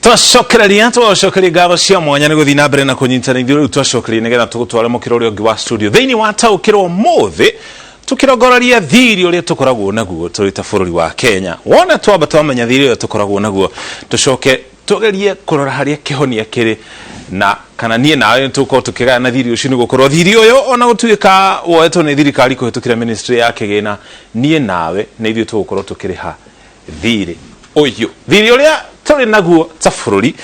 Twashokereria twashokereria ngabo cia mwanya ni guthina mbere na kunyitana ithuĩ twashokereria nigetha tugutwara mukiro uri wa studio thiini wa taukiro muthi tukirogororia thiirĩ uria tukoragwo naguo turi ta bururi wa Kenya. Wona twamba twamenya thiirĩ uria tukoragwo naguo tucoke tugerie kurora haria kihonia kiri na kana nie nawe tuko tukigana na thiirĩ ucio ni gukorwo thiirĩ uyu ona gutuika woetwo ni thirikari kuhitukira ministry ya kigina nie nawe na ithuĩ tugukorwo tukiriha thiirĩ uyu thiirĩ uria turi naguo ta bururi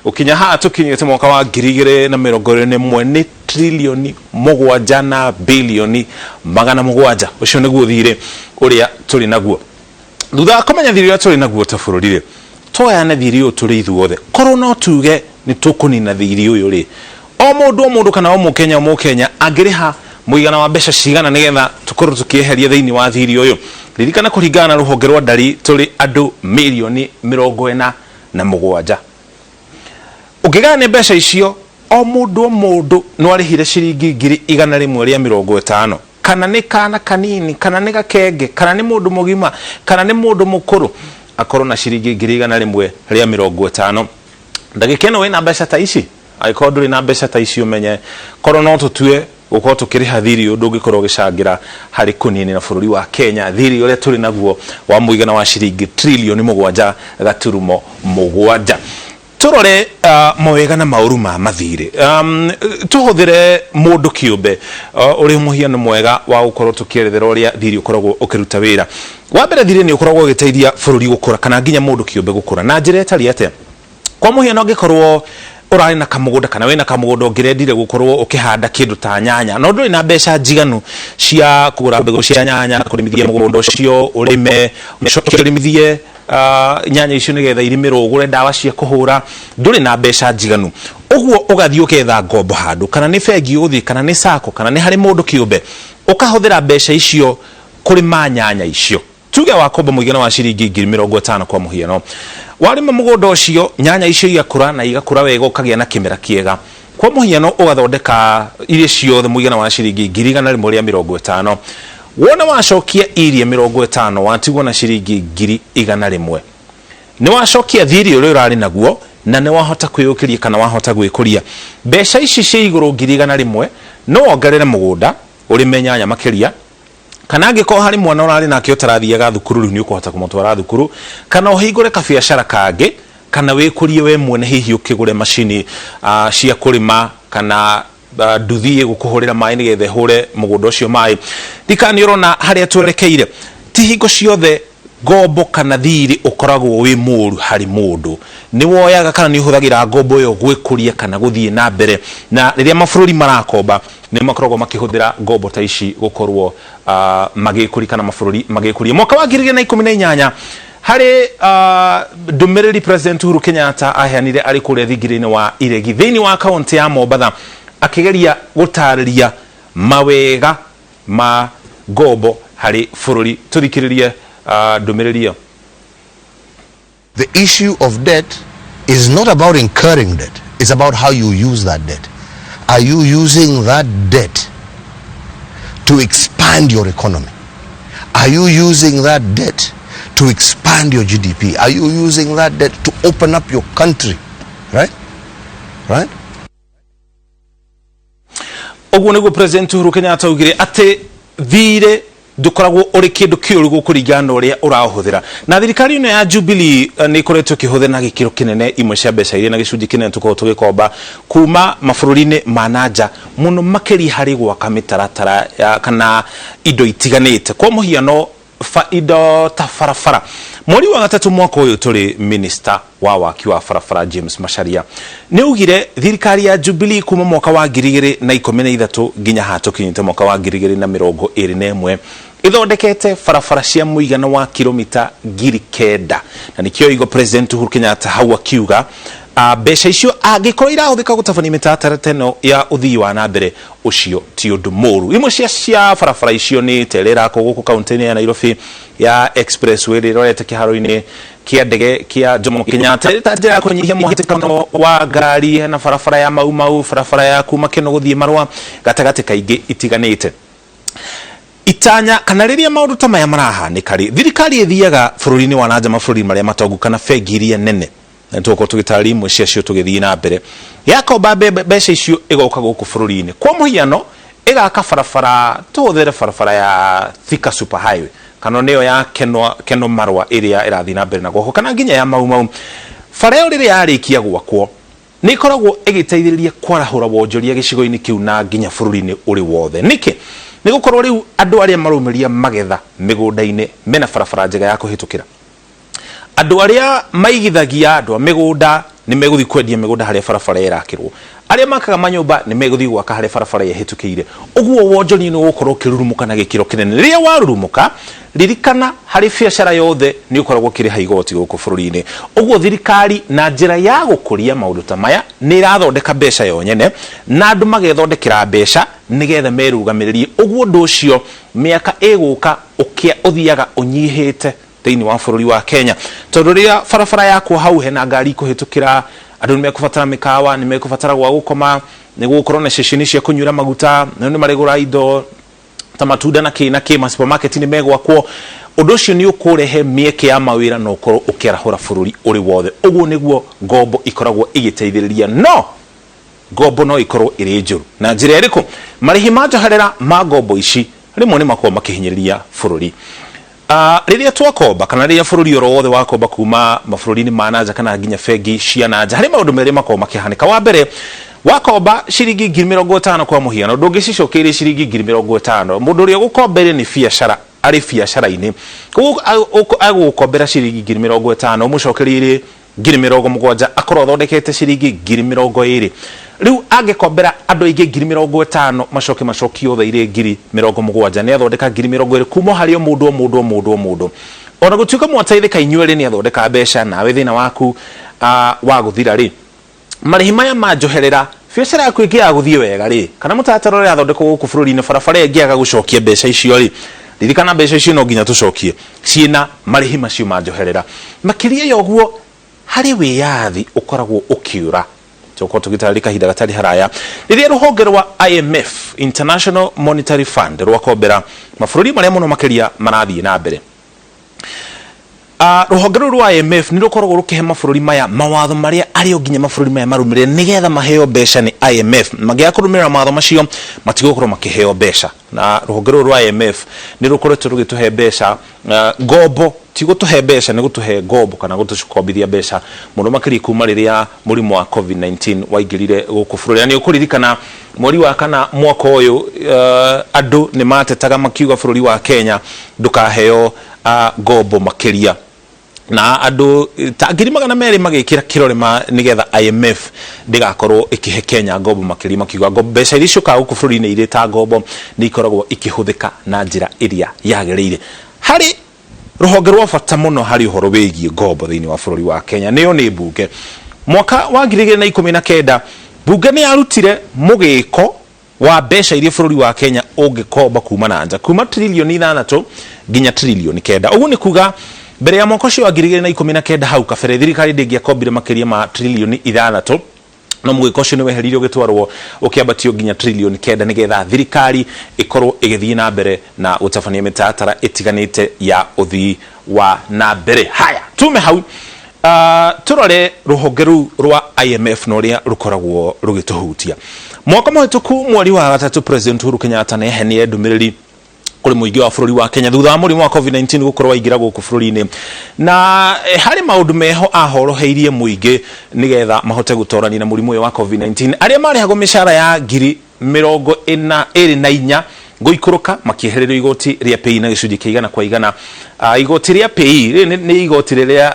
ukinya ha tukinyete mwaka wa 2021 ni trilioni 7 na bilioni 700 ucio niguo thiirĩ uria turi naguo. Thutha kumenya thiirĩ uria turi naguo ta bururi toyane thiirĩ uyu turi ithuothe korwo no tuge ni tukunina thiirĩ uyu ri o mundu kana o mukenya angiriha muigana wa mbeca cigana nigetha tukorwo tukieheria thiini wa thiirĩ uyu. Ririkana kuringana na ruhonge rwa ndari turi andu milioni 47. Ukigana ni mbeca icio o mundu no arihire ciringi 150 kana ni kana kanini kana ni gakenge kana ni mundu mugima kana ni mundu mukuru akorwo na ciringi 150. Ndagika ino wina mbeca ta ici aikorwo nduri na mbeca ta ici umenye korwo no tutue uko tukiriha thiirĩ undu ngikorwo gicangira hari kunini na bururi wa Kenya thiirĩ uria turi naguo wa muigana wa ciringi trilioni 7.7. Turore mawega na maūru ma mathiirĩ. Tuhuthire mundu kiumbe uri muhiano mwega wa gukorwo tukierethera uria thiirĩ ukoragwo ukiruta wira. Wa mbere thiirĩ ni ukoragwo ugiteithia bururi gukura kana nginya mundu kiumbe gukura na njira etari ate. Kwa muhiano ngikorwo urari na kamugunda kana wina kamugunda ngirendire gukorwo ukihanda kindu ta nyanya no nduri na mbeca njiganu cia kugura mbegu cia nyanya kurimithia mugunda ucio urime urimithie nyanya icio nigetha irimirwo ugure ndawa cia kuhura nduri na mbeca njiganu uguo ugathii uketha ngombo handu kana ni bengi uthi kana ni sako kana ni hari mundu kiumbe ukahuthira mbeca icio kurima nyanya icio tuge wakomba muigana wa ciringi 50 kwa muhiano warima mugunda ucio nyanya icio igakura na igakura wega ukagia na kimera kiega kwa muhiano ugathondeka irie ciothe muigana wa ciringi 150. Wona wacokia irie 50 watigwo na ciringi 100 ni wacokia thiirĩ uria urari naguo na ni wahota kwiyukiria kana wahota gwikuria mbeca ici cia iguru 100 no ongerere mugunda urime nyanya makiria kana angiko hari mwana urari nake utarathiaga thukuru ni ukuhota kumutwara thukuru kana uhingure ka biashara kange kana wikurie we mwene hihi ukigure machini cia kurima kana nduthie gukuhurira mai nigethe hure mugunda ucio mai. Dikani urona haria twerekeire ti hingo ciothe ngombo kana thiirĩ ukoragwo wi mũru hari mundu ni woyaga kana ni huthagira ngombo yo gwikuria kana guthie na mbere na riria mabururi marakomba ni makoragwo makihuthira ngombo ta ici gukorwo magikuri kana mabururi magikuria. Mwaka wa 2018 hari ndumiriri President Uhuru Kenyatta aheanire ari kuria thigirĩ-inĩ wa iregi thiini wa kaunti ya Mombatha akigeria gutariria mawega ma ngombo hari bururi. Turikiririe ndumiriri iyo. The issue of debt is not about incurring debt, it's about how you use that debt. Are you using that debt to expand your economy? Are you using that debt to expand your GDP? Are you using that debt to open up your country? Right? Right? Oguo niguo President Uhuru Kenyatta ugire ati thiirĩ dukoragwo uri kindu kiuru gukuringana uria urahuthira na thirikari ino ya Jubilee ni ikoretwo kihuthira na gikiro kinene imwe cia mbeca iria na gicunji kinene tukorwo tugikomba kuma mabururi-ini mananja muno makiri hari gwaka mitaratara kana indo itiganite kwa muhiano indo ta farafara. Mweri wa gatatu mwaka uyu turi minister wa waki wa farafara James Macharia ni ugire thirikari ya Jubilee kuma mwaka wa 2013 nginya hatukinyite mwaka wa 2021 ithondekete farafara cia muigana wa kilomita 900 na nikio igo President Uhuru Kenyatta hau akiuga mbeca icio angikorwo irahuthika gutabania mitaratara teno ya uthii wa na mbere ucio ti undu mũru. Imwe cia farafara icio ni terera guku kaunti-ini ya Nairobi ya expressway rorete kiharo-ini kia ndege kia Jomo Kenyatta ta njira kunyihia muhatĩkano wa ngari na farafara ya Mau farafara ya kuma Keno guthii Marua gatagati kaingĩ itiganite. Itanya kana riria maundu ta maya marahanika ri thirikari ithiaga bururi-ini wa nanja mabũrũri maria matongu kana bengi iria nene ntoko tugitari imwe cio tugithii na mbere yakomba mbeca icio igoka guku bururi-ini kwa muhiano igaka barabara tuhuthere barabara ya Thika Super Highway kana niyo ya Keno Marwa area irathi na mbere na gwako kana nginya ya mau bara riri yarikia gwakwo ni ikoragwo igiteithiriria kwarahura wonjoria gicigo-ini kiu na nginya bururi-ini uri wothe niki ni gukorwo riu andu aria marumiria magetha migunda-ini mena barabara njega ya kuhitukira andu aria maigithagia andu migunda ni meguthi kwendia migunda haria barabara irakirwo aria makaga manyumba ni meguthi gwaka haria barabara yahitukire uguo wonjoria ni ugukorwo kirurumuka na gikiro kinene riria warurumuka ririkana hari biacara yothe ni ukoragwo kiriha igoti guku bururi-ini uguo thirikari na njira ya gukuria maundu ta maya ni irathondeka mbeca yonyene na andu magethondekera mbeca nigetha merugamirie uguo ndu ucio miaka iguka uthiaga unyihite thiini wa bururi wa Kenya tondu riria barabara yakwo hau hena ngari kuhitukira andu nimekubatara mikawa nimekubatara gwa gukoma nigukorwo na ceceni cia kunyura maguta ni marigura indo ta matunda na kima supermarket ni megwakwo undu ucio ni ukurehe mieke ya mawira no ukorwo ukirahura bururi uri wothe uguo niguo ngombo ikoragwo igiteithiriria no ngombo no ikorwo iri njuru na njira iriku marihi manjoherera ma ngombo ici rimwe ni makorwo makihinyiriria bururi riria twakomba kana riria bururi oro wothe wakomba kuma mabururi-ini ma nanja kana nginya bengi cia nanja hari maundu meri makorwo makihanika wa mbere wakomba ciringi 50,000 kwa muhiano ndungicokeire ciringi 50,000 mundu uria gukombere ni biacara ari biacara-ini agukombera ciringi 50,000 mucokerire 70,000 akorwo thondekete ciringi 20,000 riu angekombera andu aingi 50,000 macokio tha ire 70,000 ni athondeka 20,000 kuma hario mundu ona gutuika mwateithika inyuere ni athondeka mbeca nawe thina waku wa guthira ri marihi maya manjoherera biacara yaku ingi ya guthie wega ri kana mutataro ri athondeka guku bururi-ini barabara ingi aga gucokia mbeca icio ri ririkana mbeca icio no nginya tucokie ciina marihi macio manjoherera makiria yoguo hari wiyathi ukoragwo ukiura toko tugitari kahinda gatari haraya riria ruhonge rwa IMF International Monetary Fund rwakombera mabururi maria muno makiria marathie na mbere ruhonge rwa IMF ni rukoragwo rukihe mabururi maya mawatho maria ario nginya mabururi maya marumire nigetha maheo mbeca ni IMF magia kurumira mawatho macio matigokorwo makiheo mbeca na ruhonge rwa IMF ni rukoretwo rugituhe mbeca ngombo tigo tuhe mbeca ni gutuhe ngombo kana gutucokombithia mbeca muno makiri kuma riria murimu wa COVID-19 waingirire guku bururi ni ukuririkana mweri wa kana mwaka uyu andu ni matetaga makiuga bururi wa Kenya ndukaheo ngombo makiria na andu ta 200,000 magikira kirore nigetha IMF ndigakorwo ikihe Kenya ngombo makiria makiuga ngombo mbeca icio ka guku bururi-ini ire ta ngombo ni ikoragwo ikihuthika na njira iria yagereire hari ruhonge rwa bata muno hari uhoro wigie ngombo thiini wa bururi wa Kenya niyo ni bunge mwaka wa 2019 bunge ni yarutire mugiko wa mbeca iria bururi wa Kenya ungikomba kuma nanja kuma trilioni 6 nginya trilioni 9 ugu ni kuga mbere ya mwaka ucio wa 2019 hau kabere thirikari ndingiakombire makiria ma trilioni 6 no mugiko ucio ni weheririo gitwarwo ukiambatio nginya trilioni 9 nigetha thirikari ikorwo igithii na mbere na utabania mitatara itiganite ya uthii wa na mbere haya tume hau turore ruhonge rwa IMF no ria rukoragwo rugituhutia mwaka muhituku mweri wa 3 President Uhuru Kenyatta ne henie ndumiriri kuri muigi wa bururi wa Kenya thutha wa murimu wa COVID-19 gukorwo waingira guku bururi-ini na hari maundu meho ahoroheirie muigi nigetha mahote gutorania na murimu wa COVID-19 aria mari hago mishara ya 24,000 goikuruka makiehererio igoti ria pei na gicunji kiigana kwa igana igoti ria pei ni igoti ria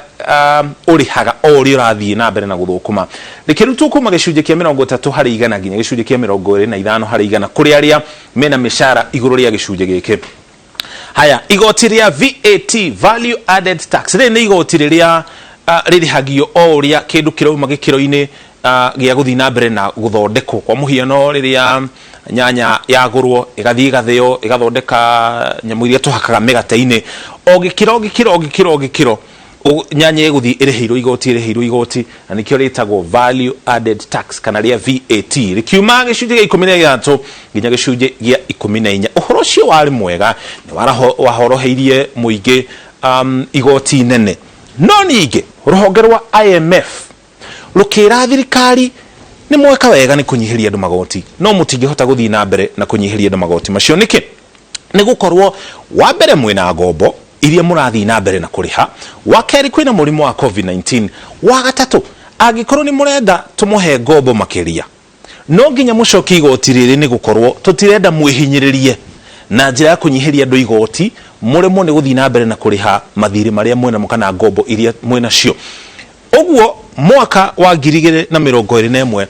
urihaga ori urathie na mbere na guthukuma rikirutu kuma gicunji kia 30 hari igana nginya gicunji kia 25 hari igana kuri aria mena mishara iguru ria gicunji giki haya igoti ria VAT value added tax ni igoti ria ririhagio oria kindu kirauma gikiro-ini gia guthii na mbere na guthondekwo kwa muhiano riria nyanya yagurwo igathii gatheo igathondeka nyamu iria tuhakaga migate-ini o gikiro nyanya iguthii ireheirwo igoti na nikio ritagwo value added tax kana ria VAT rikiuma gicunji gia 13 nginya gicunji gia 14 uhoro cio wari mwega ni wahoroheirie muingi igoti nene no ningi ruhonge rwa IMF rukira thirikari ni mweka wega ni kunyihiria andu magoti no mutingihota guthii na mbere na kunyihiria andu magoti macio niki ni gukorwo wa mbere mwina ngombo iria murathii na mbere na kuriha wa keri kwina murimu wa COVID-19 wa gatatu agikorwo ni murenda tumuhe ngombo makiria no nginya mucoki igoti riri ni gukorwo tutirenda mwihinyiririe na njira ya kunyihiria andu igoti murimo ni guthii na mbere na kuriha mathiri maria mwena mukana ngombo iria mwena cio uguo mwaka wa 2021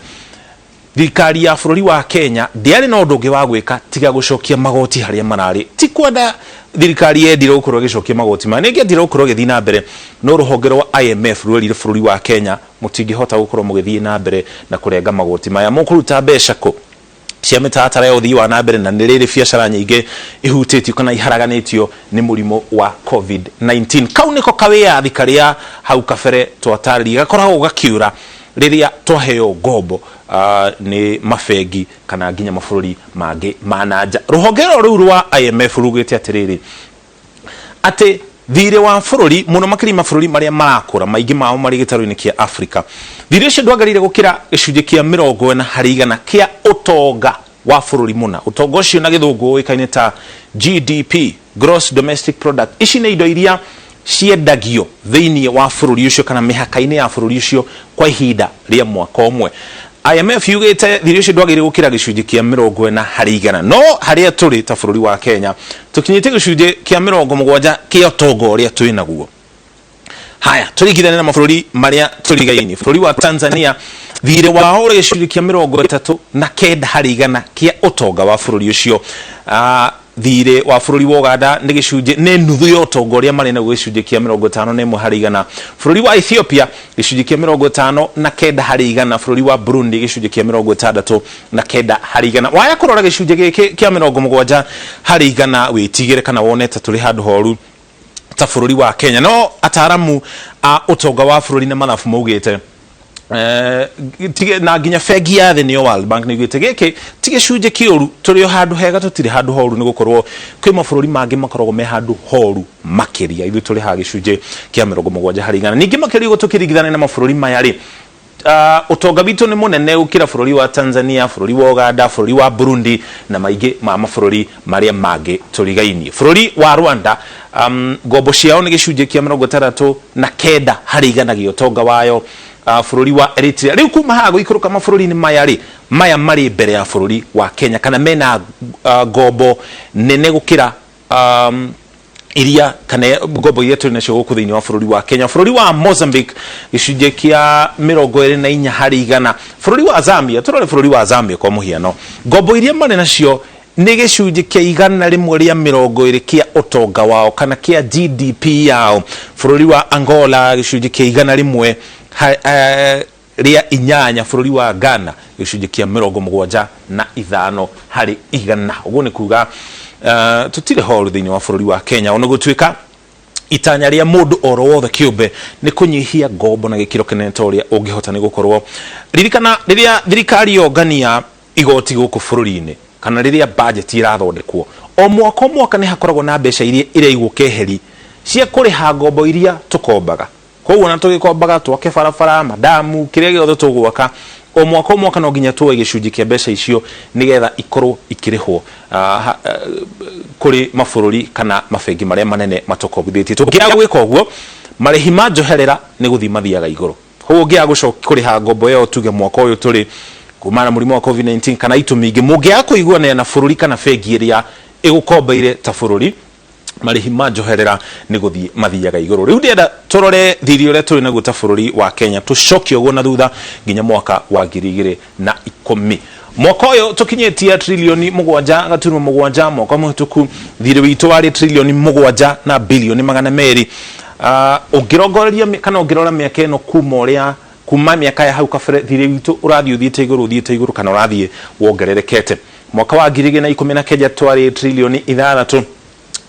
thirikari ya bururi wa Kenya ndiari na undu ungi wa gwika tiga gucokia magoti haria marari ti kwenda thirikari yendire gukorwo gicokia magoti ma ningi ndire gukorwo githii na mbere no ruhonge rwa IMF rweri bururi wa Kenya mutingihota gukorwo mugithii na mbere na kurenga magoti maya mukuruta mbeca ku cia mitatara ya uthii wa na mbere na niriri biacara nyingi ihutitio kana iharaganitio ni murimo wa COVID-19 kau niko kawia thikaria hau kabere twatariri gakoragwo gakiura riria twaheo ngombo ni mafegi kana nginya mabururi mangi mananja ruhongero ru rwa IMF rugite atiriri ati thire wa bururi muno makiri mabururi maria marakura maingi mao mari gitaru-ini kia Africa thire cio ndwagarire gukira gicunji kia 40% kia utonga wa bururi muna utonga ucio na githungu ikaine ta GDP gross domestic product ici ni indo iria ciendagio thiini wa bururi ucio kana mihaka-ini ya bururi ucio kwa ihinda ria mwaka umwe IMF yugite thiri ucio ndwagire gukira gicunji kia 40% no haria turi ta bururi wa Kenya tukinyite gicunji kia 70 kia utonga uria twinaguo haya turigithane na mabururi maria turigaini bururi wa Tanzania thire wao uri gicunji kia 39% kia utonga wa bururi ucio thire wa bururi wa Uganda ni gicunji ni nuthu yo utonga uria mari na gicunji kia 51%. Bururi wa Ethiopia gicunji kia 59%. Bururi wa Burundi gicunji kia 69%. Waya kurora gicunji giki kia 70% witigire kana wone ta turi handu horu ta bururi wa Kenya no ataramu a utonga wa bururi na mathafu maugite tige na nginya fegi ya the New World Bank nigwite giki tige cunje kiuru turi handu hega tutiri handu horu ni gukorwo kwi mabururi mangi makoragwo me handu horu makiria ithu turi ha gicunje kia 70% ningi makiria gutukirigithana na mabururi maya ri utonga bitu ni munene ukira bururi wa Tanzania bururi wa Uganda bururi wa Burundi na maingi ma mabururi maria mangi turigainie bururi wa Rwanda ngombo ciao ni gicunje kia 69% gio utonga wayo bururi wa Eritrea riu kuma hago ikuruka mabururi ni maya mari mbere ya bururi wa Kenya kana mena ngombo nene gukira iria kana ngombo yetu na cio kuthini wa bururi wa Kenya bururi wa Mozambique gicunje kia 24%. Bururi wa Zambia turore bururi wa Zambia kwa muhiano ngombo iria mane nacio ni gicunje kia 120 kia utonga wao kana kia GDP yao. Bururi wa Angola gicunje kia 100 ria inyanya. Bururi wa Ghana gicunje kia 75 hari igana uguo ni kuga tutire horu thini wa bururi wa Kenya ono gutwika itanya ria mundu oro wothe kiumbe ni kunyihia ngombo na gikiro kinene uria ungihota ni gukorwo ririkana riria thirikari yongania igoti guku bururi-ini kana riria budget irathondekwo o mwaka ni hakoragwo na mbeca iria iraigukeheri cia kuriha ngombo iria tukombaga koguo na tugikombaga twake barabara madamu kiria giothe tugwaka o mwaka no nginya tuwe gicunji kia mbeca icio nigetha ikorwo ikirihwo kuri mabururi kana mafengi maria manene matokobithitie tukia gwika uguo marihi manjoherera ni guthi mathiaga iguru koguo ngia gucoka kuriha ngombo yo tuge mwaka uyu turi kumana murimo wa COVID-19 kana itumingi mungia kuiguana na bururi kana fengi iria igukombeire ta bururi marihi manjoherera ni guthi mathiaga iguru riu ndienda turore thiri uria turi na guta bururi wa Kenya tucokie uguo na thutha nginya mwaka wa 2010 mwaka uyu tukinyetia trilioni 7.7 mwaka muhituku thiri witu wari trilioni 7 na bilioni 200 ugirongoreria kana ugirora miaka ino kuma miaka ya hau kabere thiri witu urathie uthiite iguru kana urathie wongererekete mwaka wa 2019 twari trilioni 6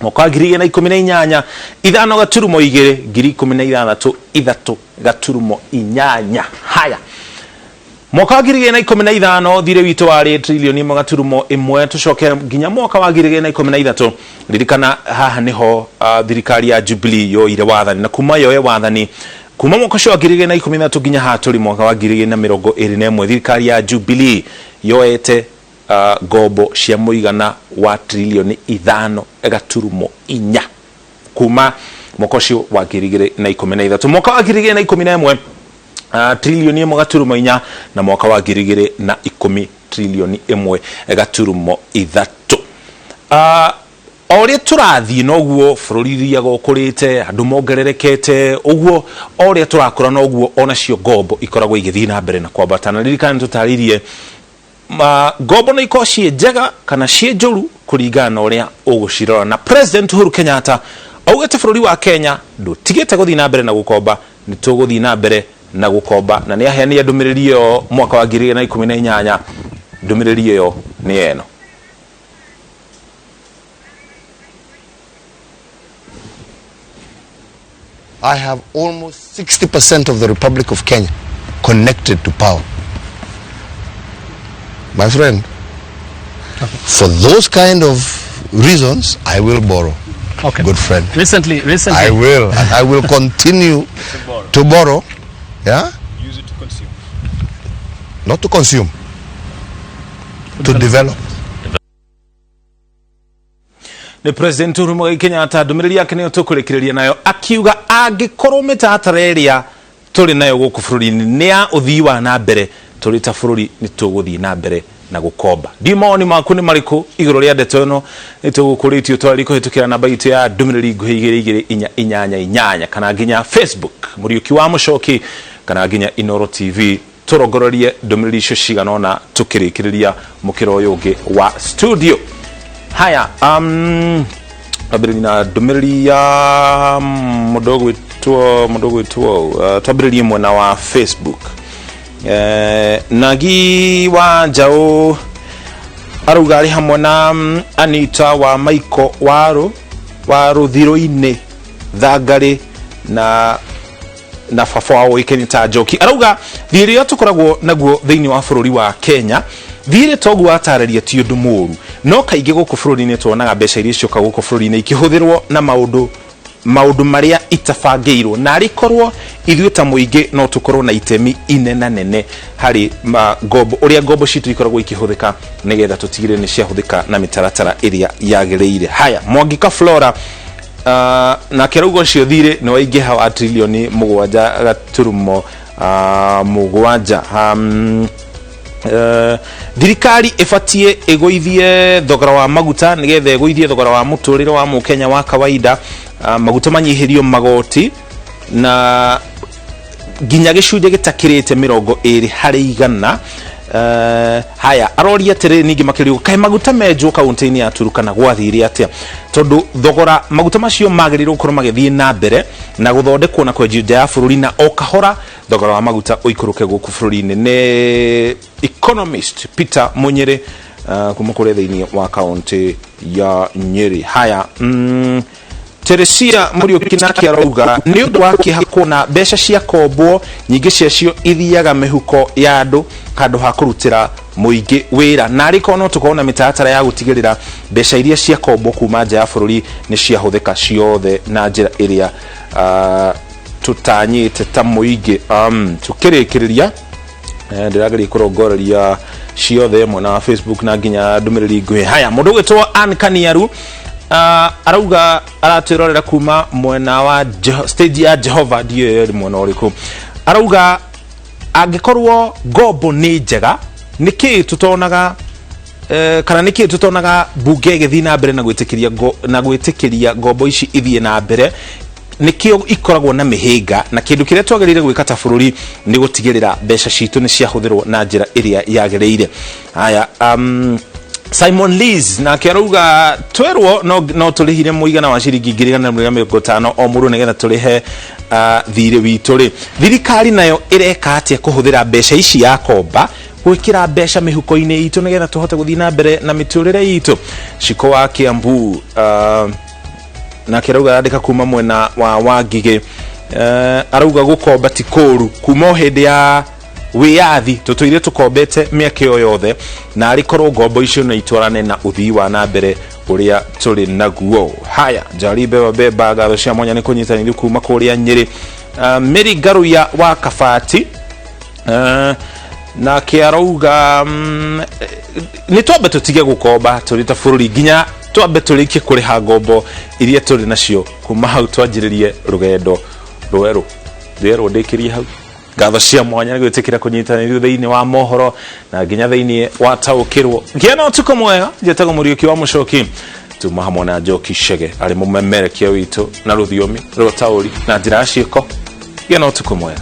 mwaka wa 2018 ithano gaturumo 2 2016 gaturumo 8 haya mwaka wa 2015 thire witu wari trilioni 1.1 tucoke nginya mwaka wa 2013 ririkana haha niho thirikari ya Jubilee yo ire wathani na kuma yo wathani kuma mwaka wa 2013 nginya haturi mwaka wa 2021 thirikari ya Jubilee yoete gobo cia muigana wa trilioni 5.4 kuma mwaka ucio wa 2013 mwaka wa 2011 trilioni 1.4 na mwaka wa 2010 trilioni 1.3 Oria turathi noguo bururi ya gokurite andu mongererekete uguo oria turakura noguo ona cio gombo ikoragwo igithii na mbere na kwambatana ririkani tutaririe gombo no iko cie njega kana cie njuru kuringana na oria ugucirora na President Uhuru Kenyatta augete bururi wa Kenya ndutigite guthii na mbere na gukomba ni tuguthii na mbere na gukomba na ni aheania ndumiriri yo mwaka wa 2018 ndumiriri yo ni eno. I have almost 60% of the Republic of Kenya connected to power. My friend, for those kind of reasons, I will borrow. Okay. Good friend. Recently. I will, and I will continue to borrow. Yeah? Use it to consume. Not to consume, to develop. The President Uhuru Kenyatta ndumiriri yake niyo tukurekereria nayo akiuga angikorwo mitatara iria turi nayo guku bururi-ini ni ya uthii wa na mbere turi ta bururi ni tuguthii na mbere na gukomba. Dimoni maku ni mariku iguru ria ndeto ino ni tugukuritio twari kuhitukira namba itu ya ndumiriri nguhi 288 kana nginya Facebook Muriuki wa Mucoki kana nginya Inoro TV turogororie ndumiriri icio ciganona tukirikiriria mukiro uyu ungi wa studio. Haya, abirina ndumiriri ya mudogo tuo tabiriri mwena wa Facebook. Nagi wa Njau aruga ari hamwe na Anita wa Maiko waru thiro-ini thangari na baba wao Ikenita Njoki aruga thiirĩ ya tukoragwo naguo thiini wa bururi wa Kenya thiirĩ togu atararia ti undu muru no kaingi guku bururi-ini tuonaga mbeca iria cioka guku bururi-ini ikihuthirwo na maundu maria itabangiirwo na rikorwo ithuĩ ta muingi no tukorwo na itemi inene hari gombo uria gombo citu ikoragwo ikihuthika nigetha tutigire ni ciahuthika na mitaratara iria yagereire. Haya, Mwangika Flora na kerugo cio thirĩ ni waingiha wa trilioni 7.7 thirikari ifatie egoithie thogora wa maguta nigetha egoithie thogora wa muturire wa mukenya wa kawaida maguta manyihirio magoti na ginya gicunje gitakirite 20 harĩ igana. Haya aroria tere ningi makirio kai maguta menjo kaunti-ini ya Turukana gwathire atia tondu thogora maguta macio magiriro gukorwo magithie na mbere na guthondekwo na kwenjia nja ya bururi na okahora thogora wa maguta uikuruke guku bururi-ini. Ni economist Peter Munyere kuma kure thiini wa kaunti ya Nyeri. Haya Teresia Muriuki nake arauga ni undu wa kihako na mbeca cia kombo nyingi ciacio ithiaga mihuko ya andu handu ha kurutira muingi wira na ariko no tukona mitaratara ya gutigirira mbeca iria cia kombo kuma nja ya bururi ni ciahuthika ciothe na njira iria tutanyite ta muingi tukirikiriria ndirageria kurongoreria ciothe mo na Facebook na nginya ndumiriri nguhi. Haya mundu gwitwo Ankaniaru arauga aratirorera kuma mwena wa stage ya Jehova ndiye mwena uriku arauga angikorwo gombo ni njega niki tutonaga kana niki tutonaga bunge githii na mbere na gwitikiria gombo ici ithie na mbere nikio ikoragwo na mihinga na kindu kiria twagirire gwika ta bururi ni gutigirira mbeca citu ni ciahuthirwo na njira iria yagereire. Haya Simon Lees na kiaruga twerwo no tulihire muigana wa ciringi 250 o muru nigetha tulihe thiirĩ witu ri thirikari nayo ireka atia kuhuthira mbeca ici ya komba gwikira mbeca mihuko-ini itu nigetha tuhote guthii na mbere na miturire itu. Shiko wa Kiambu na kiaruga andika kuma mwena wa Wangige arauga gukomba ti kuru kuma hindi ya wiyathi tutuire tukombete miaka yothe na arikorwo gombo icio na itwarane na uthii wa na mbere uria turi naguo. Haya Jaribe wa Beba gatho cia mwanya ni kunyitanithia kuma kuria Nyeri Mary Garuya wa Kabati na kiarauga ni twambe tutige gukomba turita bururi ginya twambe turike kuriha ngombo iria turi nacio kuma hau twanjiririe rugendo rweru ndikirie hau gatho cia mwanya gwitikira kunyitanira thiini wa mohoro na ginya thiini wa taukirwo giana tuko mwega njetaga Muriuki wa Mucoki tuma hamwe na Njoki Shege ari mumemerekia witu na ruthiomi rwa tauri na njira ciiko giana tuko mwega.